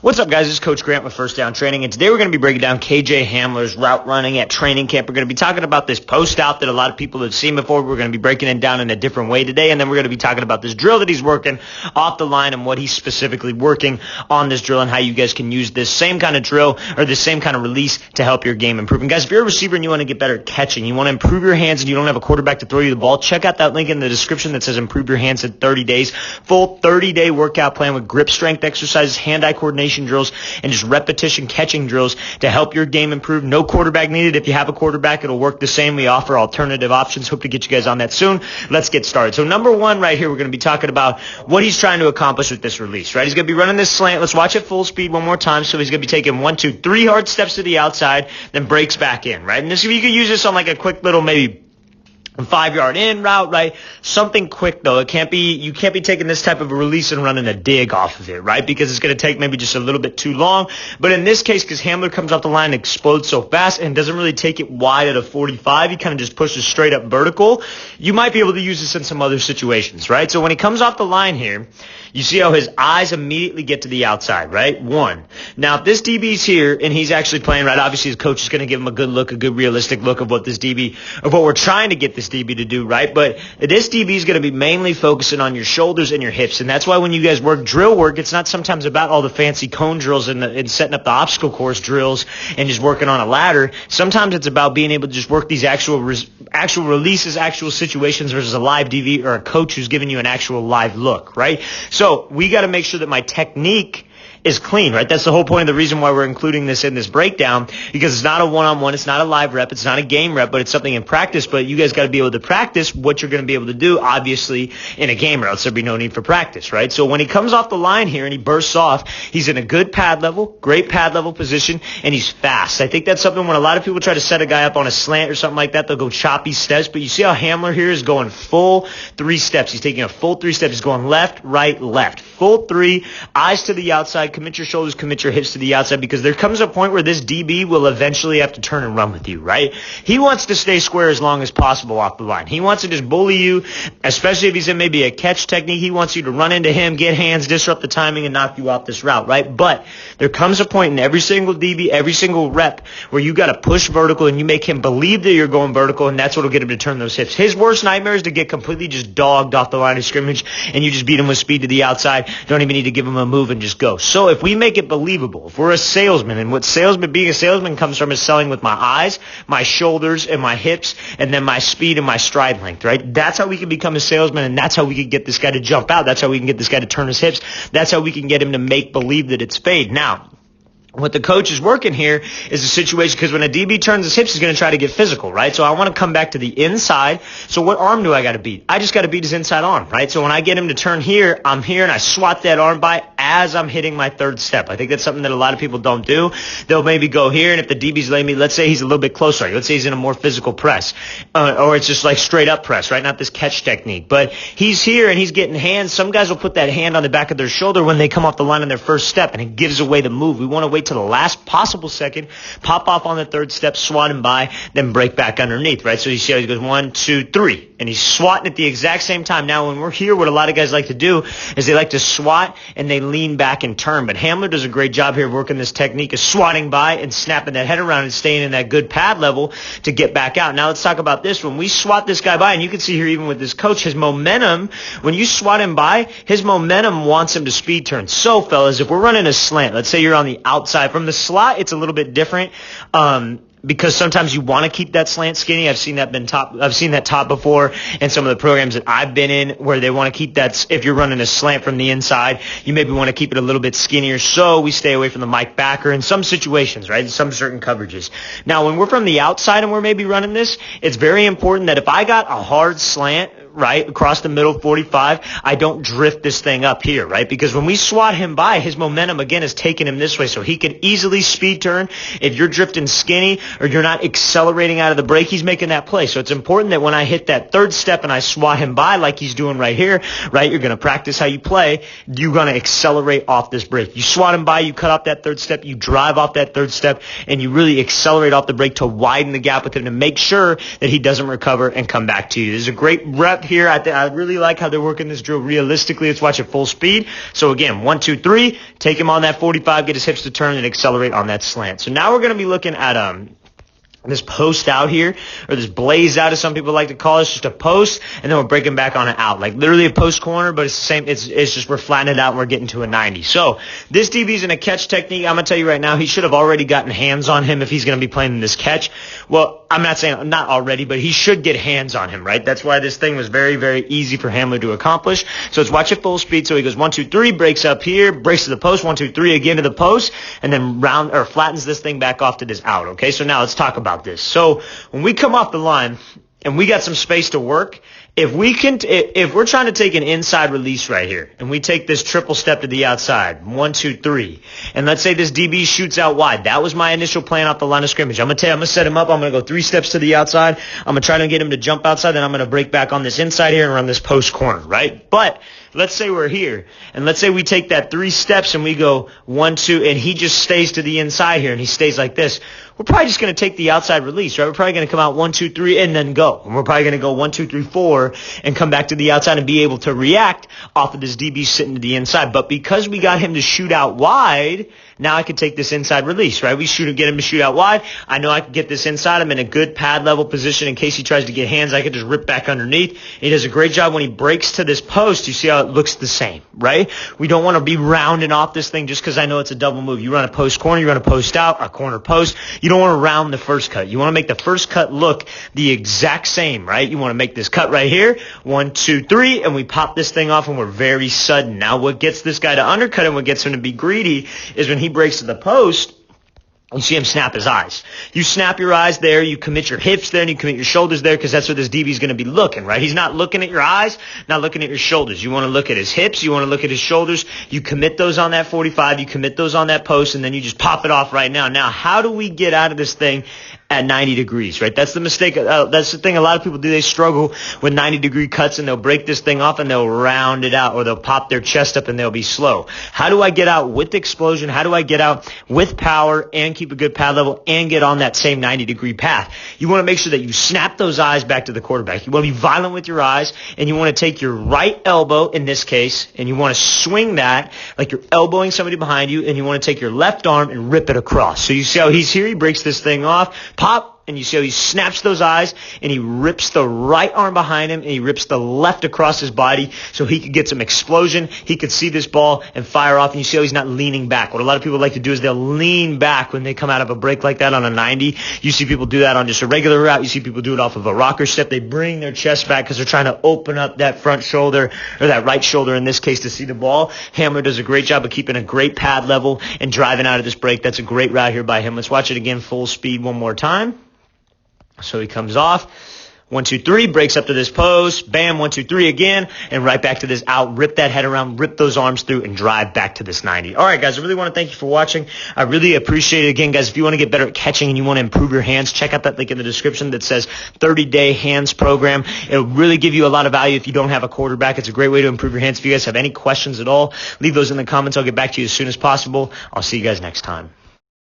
What's up, guys? This is Coach Grant with First Down Training, and today we're going to be breaking down KJ HAMLER's route running at training camp. We're going to be talking about this post out that a lot of people have seen before. We're going to be breaking it down in a different way today, and then we're going to be talking about this drill that he's working off the line and what he's specifically working on this drill and how you guys can use this same kind of drill or this same kind of release to help your game improve. And guys, if you're a receiver and you want to get better at catching, you want to improve your hands and you don't have a quarterback to throw you the ball, check out that link in the description that says improve your hands in 30 days. Full 30-day workout plan with grip strength exercises, hand-eye coordination drills, and just repetition catching drills to help your game improve. No quarterback needed. If you have a quarterback, it'll work the same. We offer alternative options. Hope to get you guys on that soon. Let's get started. So number one right here, we're going to be talking about what he's trying to accomplish with this release, right? He's going to be running this slant. Let's watch it full speed one more time. So he's going to be taking 1, 2, 3 hard steps to the outside, then breaks back in, right? And this, you can use this on like a quick little maybe 5-yard in route, right? Something quick though. You can't be taking this type of a release and running a dig off of it, right? Because it's going to take maybe just a little bit too long. But in this case, because HAMLER comes off the line and explodes so fast and doesn't really take it wide at a 45, he kind of just pushes straight up vertical. You might be able to use this in some other situations, right? So when he comes off the line here, you see how his eyes immediately get to the outside, right? One. Now, if this DB's here and he's actually playing right, obviously his coach is going to give him a good look, a good realistic look of what we're trying to get this DB to do, right? But this DB is going to be mainly focusing on your shoulders and your hips. And that's why when you guys work drill work, it's not sometimes about all the fancy cone drills and setting up the obstacle course drills and just working on a ladder. Sometimes it's about being able to just work these actual releases, actual situations versus a live DB or a coach who's giving you an actual live look, right? So we got to make sure that my technique is clean, right? That's the whole point of the reason why we're including this in this breakdown, because it's not a one-on-one, it's not a live rep, it's not a game rep, but it's something in practice. But you guys got to be able to practice what you're going to be able to do, obviously, in a game, or else there'd be no need for practice, right? So when he comes off the line here and he bursts off, he's in a good pad level, great pad level position, and he's fast. I think that's something when a lot of people try to set a guy up on a slant or something like that, they'll go choppy steps, but you see how HAMLER here is going full 3 steps. He's taking a full 3 steps. He's going left, right, left. Full 3, eyes to the outside, commit your shoulders, commit your hips to the outside, because there comes a point where this DB will eventually have to turn and run with you, right? He wants to stay square as long as possible off the line. He wants to just bully you, especially if he's in maybe a catch technique. He wants you to run into him, get hands, disrupt the timing, and knock you off this route, right? But there comes a point in every single DB, every single rep, where you got to push vertical and you make him believe that you're going vertical, and that's what will get him to turn those hips. His worst nightmare is to get completely just dogged off the line of scrimmage and you just beat him with speed to the outside. Don't even need to give him a move and just go. So if we make it believable, if we're a salesman, and what being a salesman comes from is selling with my eyes, my shoulders, and my hips, and then my speed and my stride length, right? That's how we can become a salesman, and that's how we can get this guy to jump out. That's how we can get this guy to turn his hips. That's how we can get him to make believe that it's fade. Now, what the coach is working here is a situation, because when a DB turns his hips, he's going to try to get physical, right? So I want to come back to the inside. So what arm do I got to beat? I just got to beat his inside arm, right? So when I get him to turn here, I'm here and I swat that arm by as I'm hitting my 3rd step. I think that's something that a lot of people don't do. They'll maybe go here, and if the DB's letting me, let's say he's a little bit closer. Let's say he's in a more physical press, or it's just like straight up press, right? Not this catch technique. But he's here and he's getting hands. Some guys will put that hand on the back of their shoulder when they come off the line on their 1st step, and it gives away the move. We want to wait to the last possible second, pop off on the 3rd step, swat him by, then break back underneath, right? So you see how he goes 1, 2, 3, and he's swatting at the exact same time. Now, when we're here, what a lot of guys like to do is they like to swat and they lean back and turn. But HAMLER does a great job here of working this technique of swatting by and snapping that head around and staying in that good pad level to get back out. Now, let's talk about this. When we swat this guy by, and you can see here even with this coach, his momentum, when you swat him by, his momentum wants him to speed turn. So, fellas, if we're running a slant, let's say you're on the outside. From the slot, it's a little bit different. Because sometimes you want to keep that slant skinny. I've seen that taught before in some of the programs that I've been in, where they want to keep that. If you're running a slant from the inside, you maybe want to keep it a little bit skinnier. So we stay away from the Mike backer in some situations, right? In some certain coverages. Now, when we're from the outside and we're maybe running this, it's very important that if I got a hard slant, right, across the middle, 45, I don't drift this thing up here, right? Because when we swat him by, his momentum, again, is taking him this way. So he can easily speed turn. If you're drifting skinny or you're not accelerating out of the break, he's making that play. So it's important that when I hit that 3rd step and I swat him by like he's doing right here, right, you're going to practice how you play. You're going to accelerate off this break. You swat him by, you cut off that 3rd step, you drive off that 3rd step, and you really accelerate off the break to widen the gap with him to make sure that he doesn't recover and come back to you. This is a great rep cut here. I really like how they're working this drill realistically. Let's watch it full speed. So again, 1, 2, 3, take him on that 45, get his hips to turn and accelerate on that slant. So now we're going to be looking at this post out here, or this blaze out as some people like to call it. It's just a post, and then we're breaking back on an out. Like literally a post corner, but it's the same. It's just we're flattening it out and we're getting to a 90. So this DB's in a catch technique. I'm going to tell you right now, he should have already gotten hands on him if he's going to be playing this catch. Well, I'm not saying not already, but he should get hands on him, right? That's why this thing was very, very easy for Hamler to accomplish. So let's watch it full speed. So he goes 1, 2, 3, breaks up here, breaks to the post, 1, 2, 3 again to the post, and then flattens this thing back off to this out. Okay, so now let's talk about this. So when we come off the line and we got some space to work, if we're trying to take an inside release right here, and we take this triple step to the outside, 1, 2, 3, and let's say this DB shoots out wide. That was my initial plan off the line of scrimmage. I'm going to set him up. I'm going to go 3 steps to the outside. I'm going to try to get him to jump outside. Then I'm going to break back on this inside here and run this post corner, right? But let's say we're here, and let's say we take that 3 steps and we go 1, 2, and he just stays to the inside here, and he stays like this. We're probably just going to take the outside release, right? We're probably going to come out 1, 2, 3, and then go. And we're probably going to go 1, 2, 3, 4, and come back to the outside and be able to react off of this DB sitting to the inside. But because we got him to shoot out wide, now I can take this inside release, right? Get him to shoot out wide. I know I can get this inside. I'm in a good pad level position in case he tries to get hands. I can just rip back underneath. He does a great job when he breaks to this post. You see how it looks the same, right? We don't want to be rounding off this thing just because I know it's a double move. You run a post corner, you run a post out, a corner post. You don't want to round the first cut. You want to make the first cut look the exact same, right? You want to make this cut right here, 1, 2, 3, and we pop this thing off and we're very sudden. Now what gets this guy to undercut and what gets him to be greedy is when he breaks to the post, you see him snap his eyes. You snap your eyes there, you commit your hips there, and you commit your shoulders there because that's where this DB is going to be looking, right? He's not looking at your eyes, not looking at your shoulders. You want to look at his hips, you want to look at his shoulders. You commit those on that 45, you commit those on that post, and then you just pop it off right now. Now, how do we get out of this thing at 90 degrees, right? That's the mistake. That's the thing a lot of people do. They struggle with 90-degree cuts, and they'll break this thing off, and they'll round it out, or they'll pop their chest up, and they'll be slow. How do I get out with explosion? How do I get out with power and keep a good pad level and get on that same 90-degree path? You want to make sure that you snap those eyes back to the quarterback. You want to be violent with your eyes, and you want to take your right elbow, in this case, and you want to swing that like you're elbowing somebody behind you, and you want to take your left arm and rip it across. So you see how he's here? He breaks this thing off. Pop, and you see how he snaps those eyes, and he rips the right arm behind him, and he rips the left across his body so he could get some explosion. He could see this ball and fire off, and you see how he's not leaning back. What a lot of people like to do is they'll lean back when they come out of a break like that on a 90. You see people do that on just a regular route. You see people do it off of a rocker step. They bring their chest back because they're trying to open up that front shoulder, or that right shoulder in this case, to see the ball. Hamler does a great job of keeping a great pad level and driving out of this break. That's a great route here by him. Let's watch it again full speed one more time. So he comes off, 1, 2, 3, breaks up to this post, bam, 1, 2, 3 again, and right back to this out, rip that head around, rip those arms through, and drive back to this 90. All right, guys, I really want to thank you for watching. I really appreciate it. Again, guys, if you want to get better at catching and you want to improve your hands, check out that link in the description that says 30-day hands program. It'll really give you a lot of value if you don't have a quarterback. It's a great way to improve your hands. If you guys have any questions at all, leave those in the comments. I'll get back to you as soon as possible. I'll see you guys next time.